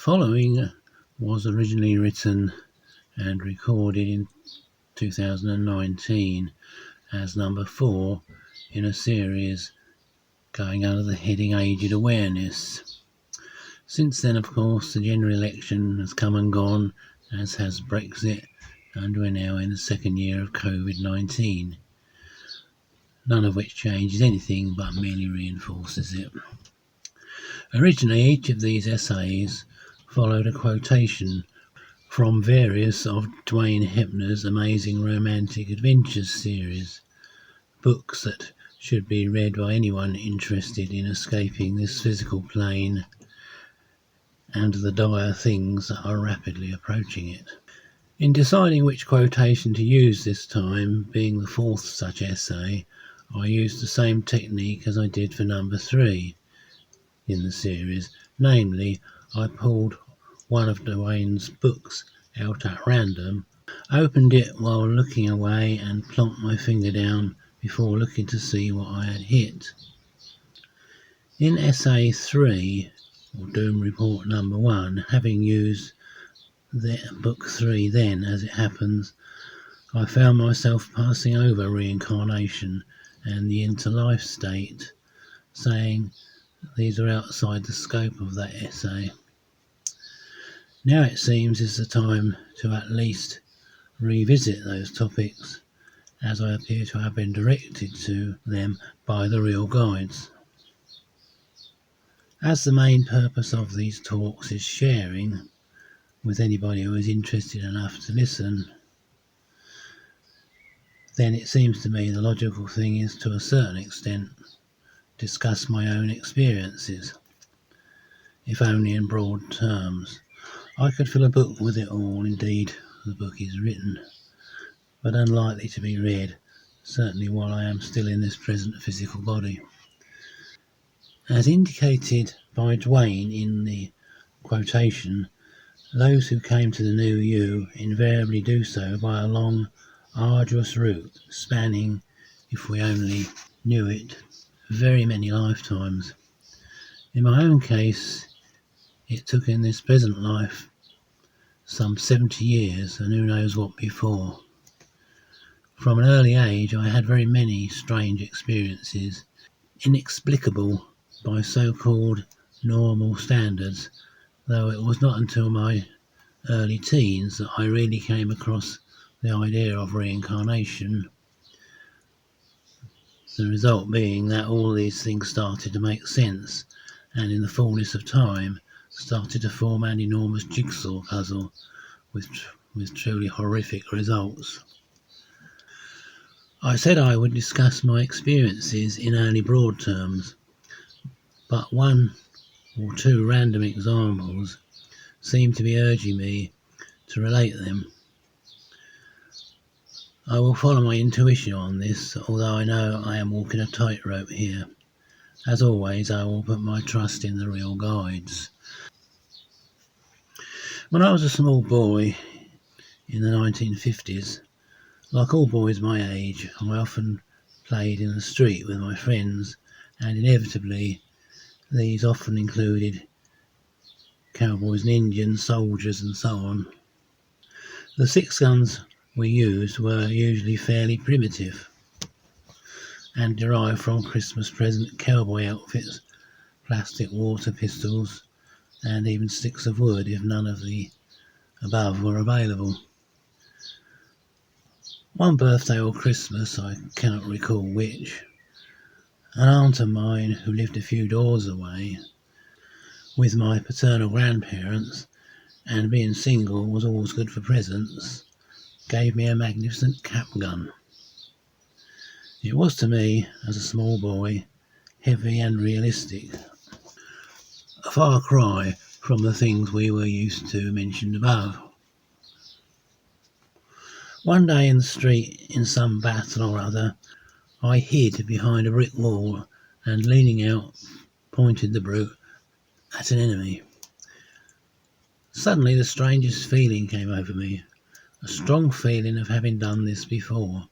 following was originally written and recorded in 2019 as number 4 in a series going under the heading Aged Awareness. Since then, of course, the general election has come and gone, as has Brexit, and we're now in the second year of COVID-19, none of which changes anything but merely reinforces it. Originally, each of these essays followed a quotation from various of Duane Heppner's Amazing Romantic Adventures series, books that should be read by anyone interested in escaping this physical plane and the dire things that are rapidly approaching it. In deciding which quotation to use this time, being the 4th such essay, I used the same technique as I did for number 3 in the series, namely, I pulled one of Duane's books out at random, opened it while looking away and plonked my finger down before looking to see what I had hit. In essay 3, or Doom Report number 1, having used book 3 then, as it happens, I found myself passing over reincarnation and the interlife state, saying these are outside the scope of that essay. Now it seems is the time to at least revisit those topics, as I appear to have been directed to them by the Real Guides. As the main purpose of these talks is sharing with anybody who is interested enough to listen, then it seems to me the logical thing is to a certain extent discuss my own experiences, if only in broad terms. I could fill a book with it all, indeed the book is written, but unlikely to be read, certainly while I am still in this present physical body. As indicated by Duane in the quotation, those who came to the NUUU invariably do so by a long, arduous route spanning, if we only knew it, very many lifetimes. In my own case, it took in this present life some 70 years, and who knows what before. From an early age I had very many strange experiences, inexplicable by so-called normal standards, though it was not until my early teens that I really came across the idea of reincarnation, the result being that all these things started to make sense, and in the fullness of time started to form an enormous jigsaw puzzle with truly horrific results. I said I would discuss my experiences in only broad terms, but one or two random examples seem to be urging me to relate them. I will follow my intuition on this, although I know I am walking a tightrope here. As always, I will put my trust in the Real Guides. When I was a small boy in the 1950s, like all boys my age, I often played in the street with my friends, and inevitably these often included cowboys and Indians, soldiers and so on. The 6 guns we used were usually fairly primitive and derived from Christmas present cowboy outfits, plastic water pistols and even sticks of wood if none of the above were available. One birthday or Christmas, I cannot recall which, an aunt of mine who lived a few doors away with my paternal grandparents, and being single was always good for presents, gave me a magnificent cap gun. It was to me, as a small boy, heavy and realistic, a far cry from the things we were used to mentioned above. One day in the street, in some battle or other, I hid behind a brick wall and, leaning out, pointed the brute at an enemy. Suddenly the strangest feeling came over me, a strong feeling of having done this before,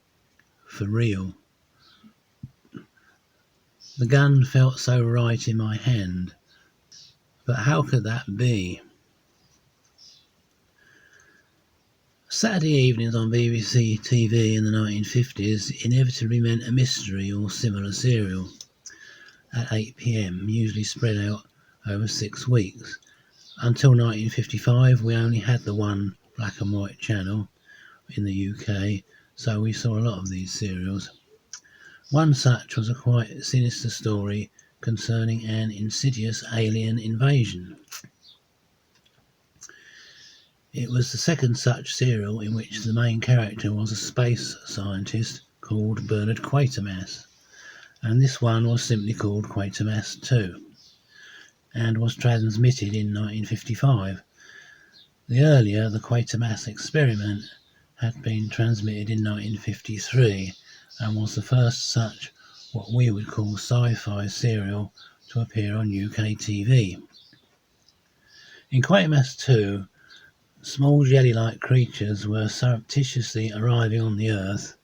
for real. The gun felt so right in my hand, but how could that be? Saturday evenings on BBC TV in the 1950s inevitably meant a mystery or similar serial at 8 p.m, usually spread out over 6 weeks. Until 1955 we only had the one black and white channel in the UK, so we saw a lot of these serials. One such was a quite sinister story concerning an insidious alien invasion. It was the second such serial in which the main character was a space scientist called Bernard Quatermass, and this one was simply called Quatermass 2 and was transmitted in 1955. The earlier, the Quatermass Experiment, had been transmitted in 1953 and was the first such what we would call sci-fi serial to appear on UK TV. In Quatermass 2, small jelly-like creatures were surreptitiously arriving on the Earth,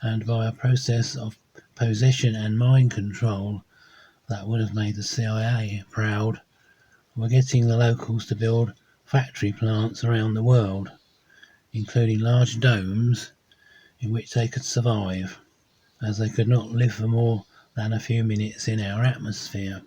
and by a process of possession and mind control that would have made the CIA proud, were getting the locals to build factory plants around the world, including large domes in which they could survive, as they could not live for more than a few minutes in our atmosphere.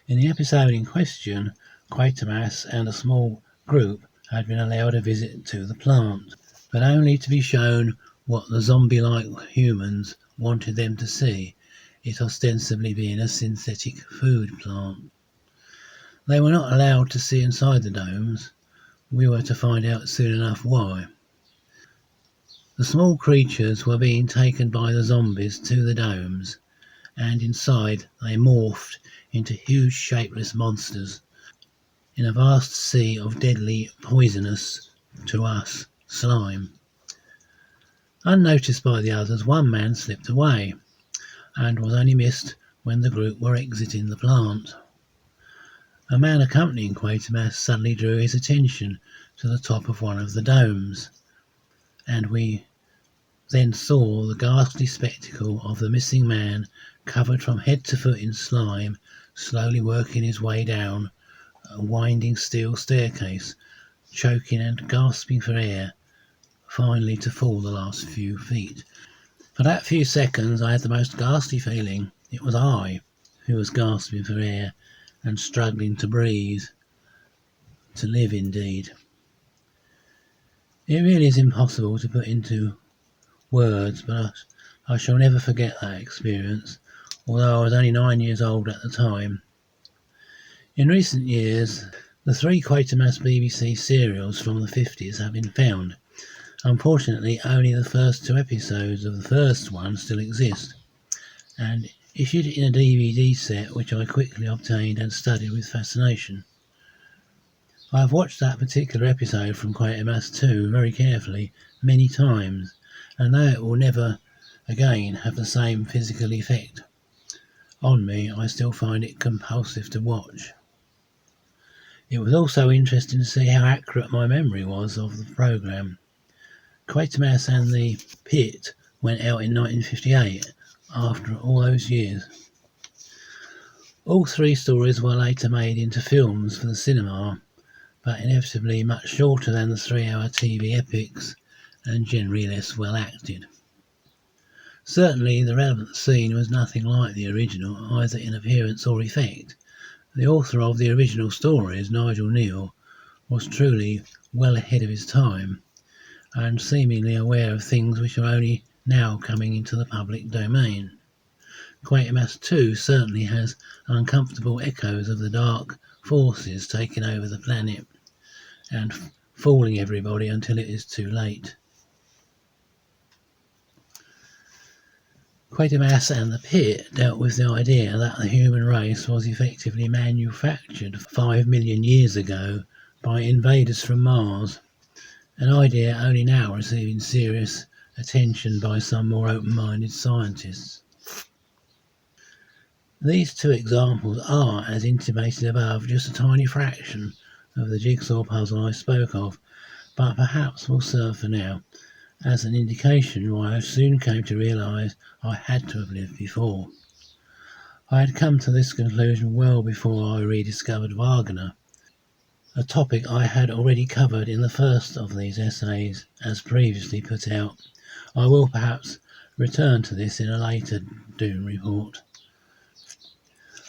In the episode in question, Quatermass and a small group had been allowed a visit to the plant, but only to be shown what the zombie-like humans wanted them to see, it ostensibly being a synthetic food plant. They were not allowed to see inside the domes. We were to find out soon enough why. The small creatures were being taken by the zombies to the domes, and inside they morphed into huge shapeless monsters in a vast sea of deadly, poisonous, to us, slime. Unnoticed by the others, one man slipped away, and was only missed when the group were exiting the plant. A man accompanying Quatermass suddenly drew his attention to the top of one of the domes, and we then saw the ghastly spectacle of the missing man, covered from head to foot in slime, slowly working his way down a winding steel staircase, choking and gasping for air, finally to fall the last few feet. For that few seconds I had the most ghastly feeling it was I who was gasping for air and struggling to breathe, to live indeed. It really is impossible to put into words, but I shall never forget that experience, although I was only 9 years old at the time. In recent years, the 3 Quatermass BBC serials from the 50s have been found. Unfortunately, only the first 2 episodes of the first one still exist, and issued in a DVD set which I quickly obtained and studied with fascination. I have watched that particular episode from Quatermass 2 very carefully many times, and though it will never again have the same physical effect on me, I still find it compulsive to watch. It was also interesting to see how accurate my memory was of the programme. Quatermass and the Pit went out in 1958, after all those years. All 3 stories were later made into films for the cinema, but inevitably much shorter than the 3-hour TV epics and generally less well acted. Certainly the relevant scene was nothing like the original, either in appearance or effect. The author of the original stories, Nigel Kneale, was truly well ahead of his time, and seemingly aware of things which are only now coming into the public domain. Quatermass 2 certainly has uncomfortable echoes of the dark forces taking over the planet and fooling everybody until it is too late. Quatermass and the Pit dealt with the idea that the human race was effectively manufactured 5 million years ago by invaders from Mars, an idea only now receiving serious attention by some more open-minded scientists. These 2 examples are, as intimated above, just a tiny fraction of the jigsaw puzzle I spoke of, but perhaps will serve for now as an indication why I soon came to realise I had to have lived before. I had come to this conclusion well before I rediscovered Wagner, a topic I had already covered in the first of these essays, as previously put out. I will perhaps return to this in a later Doom report.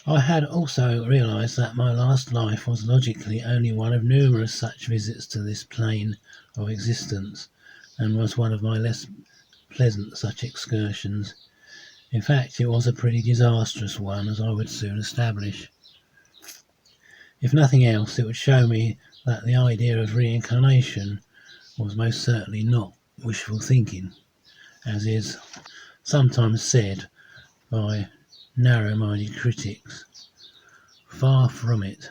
I had also realised that my last life was logically only one of numerous such visits to this plane of existence, and was one of my less pleasant such excursions. In fact, it was a pretty disastrous one, as I would soon establish. If nothing else, it would show me that the idea of reincarnation was most certainly not wishful thinking, as is sometimes said by narrow-minded critics. Far from it.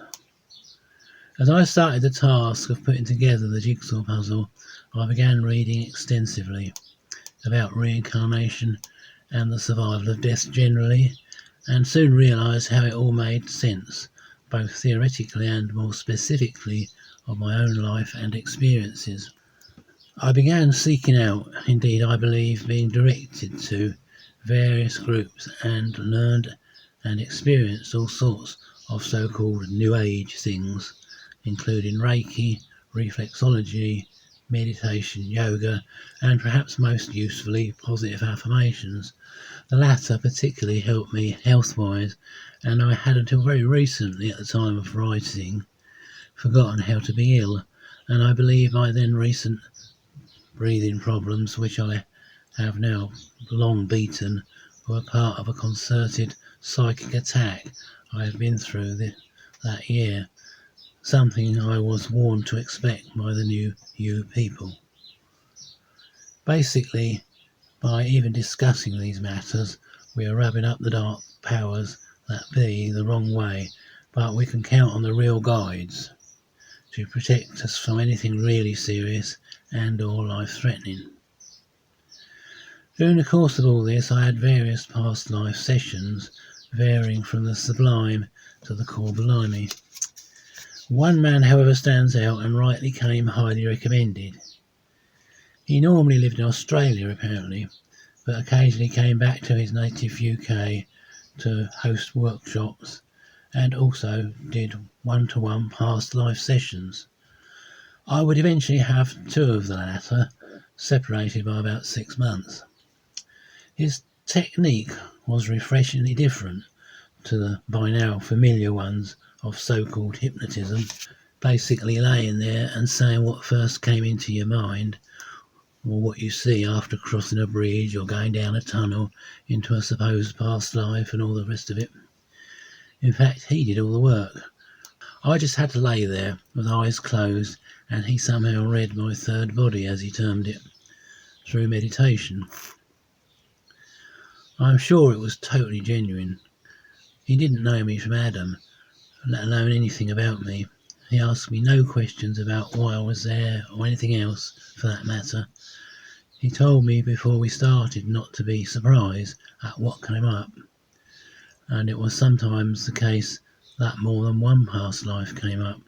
As I started the task of putting together the jigsaw puzzle, I began reading extensively about reincarnation and the survival of death generally, and soon realised how it all made sense, both theoretically and more specifically of my own life and experiences. I began seeking out, indeed I believe being directed to, various groups and learned and experienced all sorts of so-called New Age things, including Reiki, reflexology, meditation, yoga, and perhaps most usefully positive affirmations. The latter particularly helped me health-wise, and I had until very recently, at the time of writing, forgotten how to be ill, and I believe my then recent breathing problems, which I have now long beaten, were part of a concerted psychic attack I had been through that year, something I was warned to expect by the NUUU people. Basically, by even discussing these matters, we are rubbing up the dark powers that be the wrong way, but we can count on the real guides to protect us from anything really serious and or life-threatening. During the course of all this, I had various past life sessions, varying from the sublime to the core blimey. One man, however, stands out and rightly came highly recommended. He normally lived in Australia, apparently, but occasionally came back to his native UK to host workshops and also did one-to-one past life sessions. I would eventually have two of the latter, separated by about 6 months. His technique was refreshingly different to the by now familiar ones of so-called hypnotism, basically laying there and saying what first came into your mind, or what you see after crossing a bridge or going down a tunnel into a supposed past life and all the rest of it. In fact, he did all the work. I just had to lay there with eyes closed, and he somehow read my third body, as he termed it, through meditation. I'm sure it was totally genuine. He didn't know me from Adam, let alone anything about me. He asked me no questions about why I was there or anything else for that matter. He told me before we started not to be surprised at what came up, and it was sometimes the case that more than one past life came up.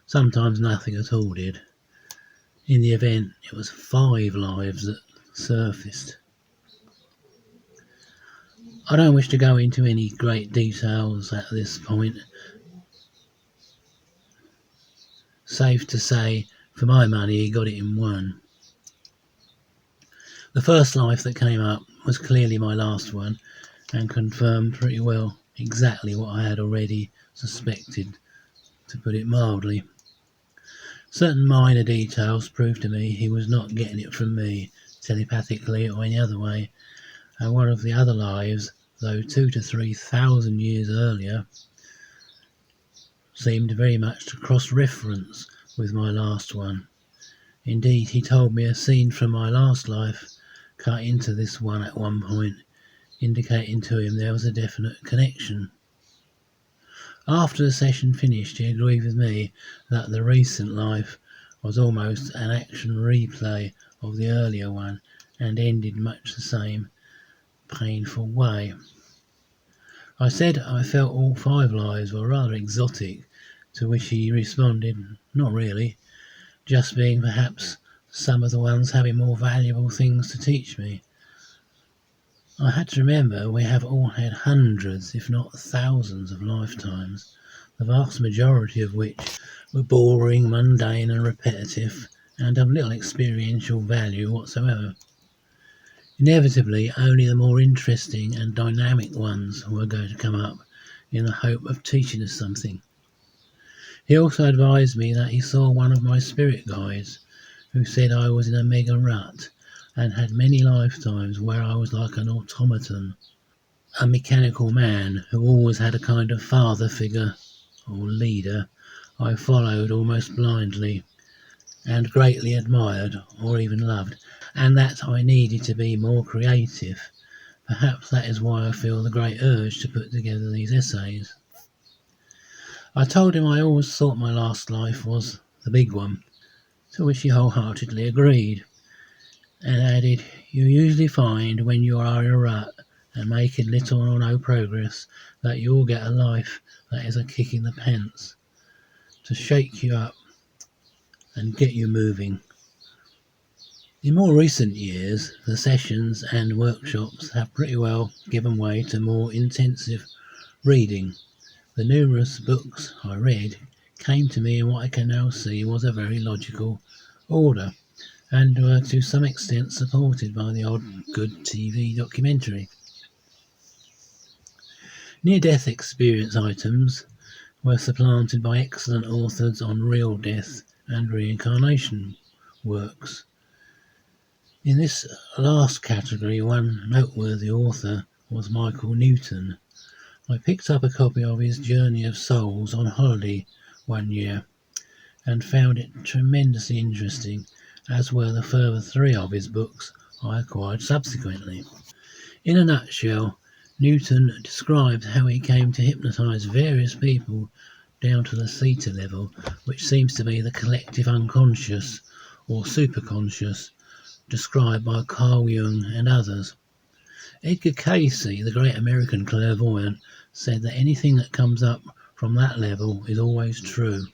Sometimes nothing at all did. In the event, it was 5 lives that surfaced. I don't wish to go into any great details at this point. Safe to say, for my money, he got it in one. The first life that came up was clearly my last one, and confirmed pretty well exactly what I had already suspected, to put it mildly. Certain minor details proved to me he was not getting it from me, telepathically or any other way, and one of the other lives, though 2,000 to 3,000 years earlier, seemed very much to cross-reference with my last one. Indeed, he told me a scene from my last life cut into this one at one point, indicating to him there was a definite connection. After the session finished, he agreed with me that the recent life was almost an action replay of the earlier one, and ended much the same painful way. I said I felt all 5 lives were rather exotic, to which he responded, not really, just being perhaps some of the ones having more valuable things to teach me. I had to remember we have all had hundreds, if not thousands, of lifetimes, the vast majority of which were boring, mundane and repetitive, and of little experiential value whatsoever. Inevitably, only the more interesting and dynamic ones were going to come up in the hope of teaching us something. He also advised me that he saw one of my spirit guides who said I was in a mega rut and had many lifetimes where I was like an automaton, a mechanical man who always had a kind of father figure or leader I followed almost blindly and greatly admired or even loved, and that I needed to be more creative. Perhaps that is why I feel the great urge to put together these essays. I told him I always thought my last life was the big one, to which he wholeheartedly agreed, and added, "You usually find when you are in a rut and making little or no progress that you'll get a life that is a kick in the pants, to shake you up and get you moving." In more recent years, the sessions and workshops have pretty well given way to more intensive reading. The numerous books I read came to me in what I can now see was a very logical order, and were to some extent supported by the odd good TV documentary. Near-death experience items were supplanted by excellent authors on real death and reincarnation works. In this last category, one noteworthy author was Michael Newton. I picked up a copy of his Journey of Souls on holiday one year and found it tremendously interesting, as were the further 3 of his books I acquired subsequently. In a nutshell, Newton describes how he came to hypnotise various people down to the theta level, which seems to be the collective unconscious or superconscious described by Carl Jung and others. Edgar Cayce, the great American clairvoyant, said that anything that comes up from that level is always true.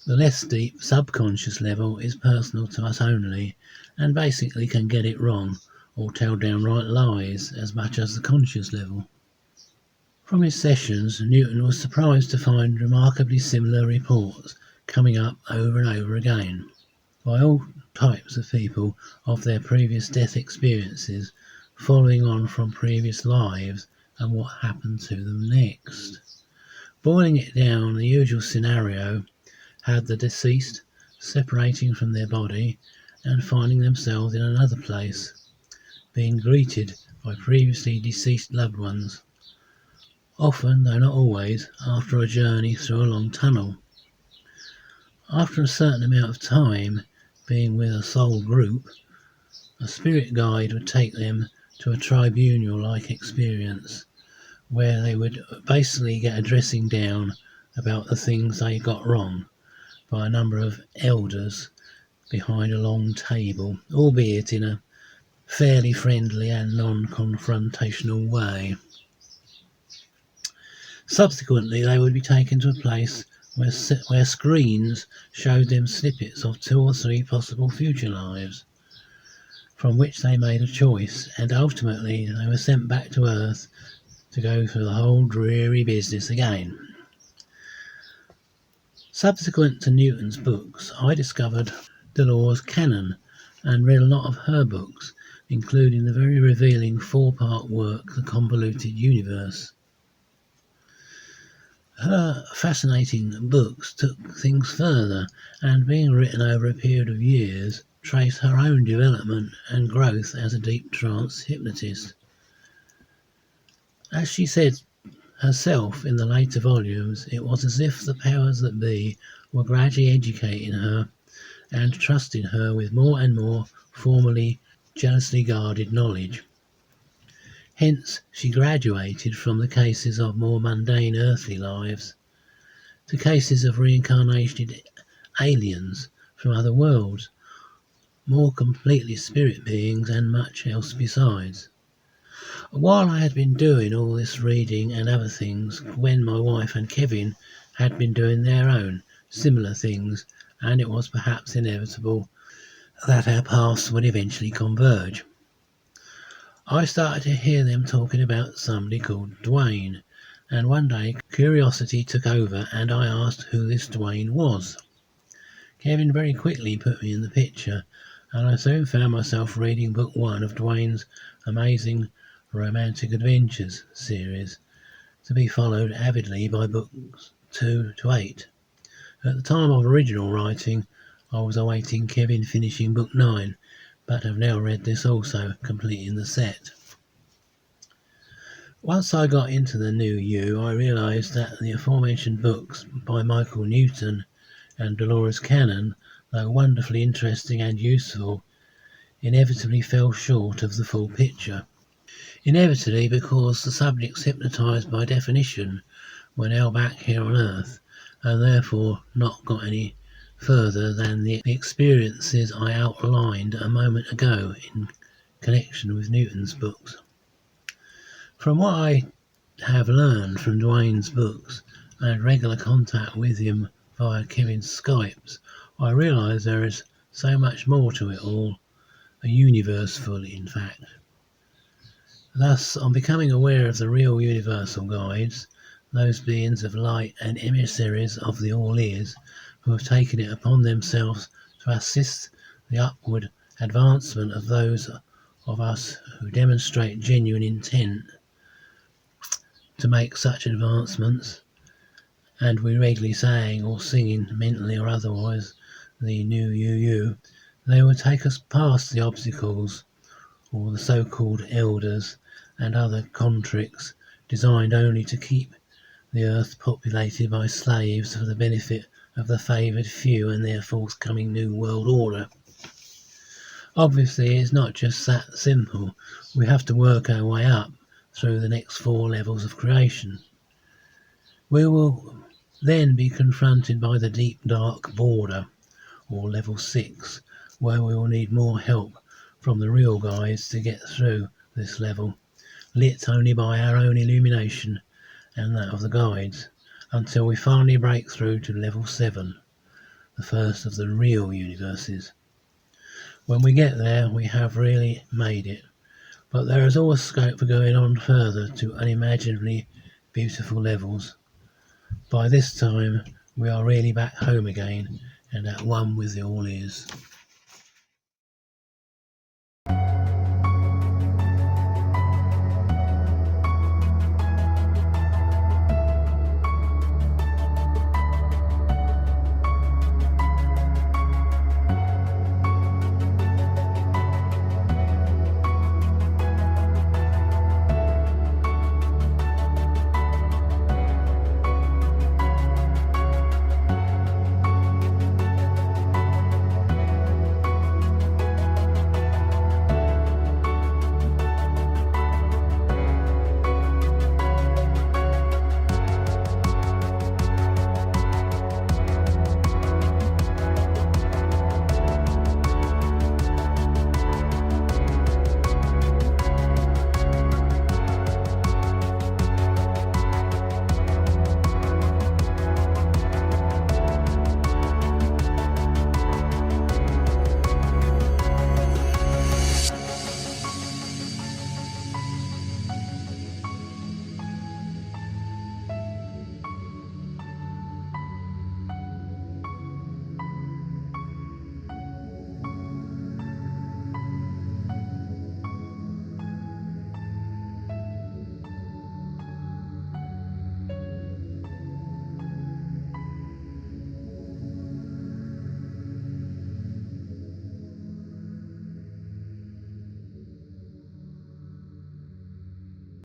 The less deep subconscious level is personal to us only, and basically can get it wrong or tell downright lies as much as the conscious level. From his sessions, Newton was surprised to find remarkably similar reports coming up over and over again by all types of people of their previous death experiences, following on from previous lives and what happened to them next. Boiling it down, the usual scenario had the deceased separating from their body and finding themselves in another place, being greeted by previously deceased loved ones, often, though not always, after a journey through a long tunnel. After a certain amount of time, being with a soul group, a spirit guide would take them to a tribunal-like experience, where they would basically get a dressing down about the things they got wrong by a number of elders behind a long table, albeit in a fairly friendly and non-confrontational way. Subsequently, they would be taken to a place where screens showed them snippets of 2 or 3 possible future lives, from which they made a choice, and ultimately they were sent back to Earth to go through the whole dreary business again. Subsequent to Newton's books, I discovered Dolores Cannon and read a lot of her books, including the very revealing 4-part work, The Convoluted Universe. Her fascinating books took things further, and being written over a period of years, trace her own development and growth as a deep trance hypnotist. As she said herself in the later volumes, it was as if the powers that be were gradually educating her and trusting her with more and more formerly jealously guarded knowledge. Hence, she graduated from the cases of more mundane earthly lives to cases of reincarnated aliens from other worlds, more completely spirit beings, and much else besides. While I had been doing all this reading and other things, Gwen, my wife, and Kevin had been doing their own similar things, and it was perhaps inevitable that our paths would eventually converge. I started to hear them talking about somebody called Duane, and one day curiosity took over and I asked who this Duane was. Kevin very quickly put me in the picture, and I soon found myself reading book 1 of Duane's amazing Romantic Adventures series, to be followed avidly by books 2 to 8. At the time of original writing, I was awaiting Kevin finishing book 9, but have now read this also, completing the set. Once I got into the NUUU, I realised that the aforementioned books by Michael Newton and Dolores Cannon, though wonderfully interesting and useful, inevitably fell short of the full picture. Inevitably because the subjects hypnotised by definition were now back here on Earth, and therefore not got any further than the experiences I outlined a moment ago in connection with Newton's books. From what I have learned from Duane's books and regular contact with him via Kevin's Skypes, I realise there is so much more to it all, a universe full in fact. Thus, on becoming aware of the real universal guides, those beings of light and emissaries of the All-Is who have taken it upon themselves to assist the upward advancement of those of us who demonstrate genuine intent to make such advancements, and we regularly saying or singing mentally or otherwise the NUUU, they will take us past the obstacles or the so-called elders and other contricks designed only to keep the earth populated by slaves for the benefit of the favoured few and their forthcoming new world order. Obviously, it's not just that simple. We have to work our way up through the next 4 levels of creation. We will then be confronted by the deep dark border, or level 6, where we will need more help from the real guides to get through this level, lit only by our own illumination and that of the guides, until we finally break through to level 7, the first of the real universes. When we get there, we have really made it, but there is always scope for going on further to unimaginably beautiful levels. By this time, we are really back home again and at one with the All-Is.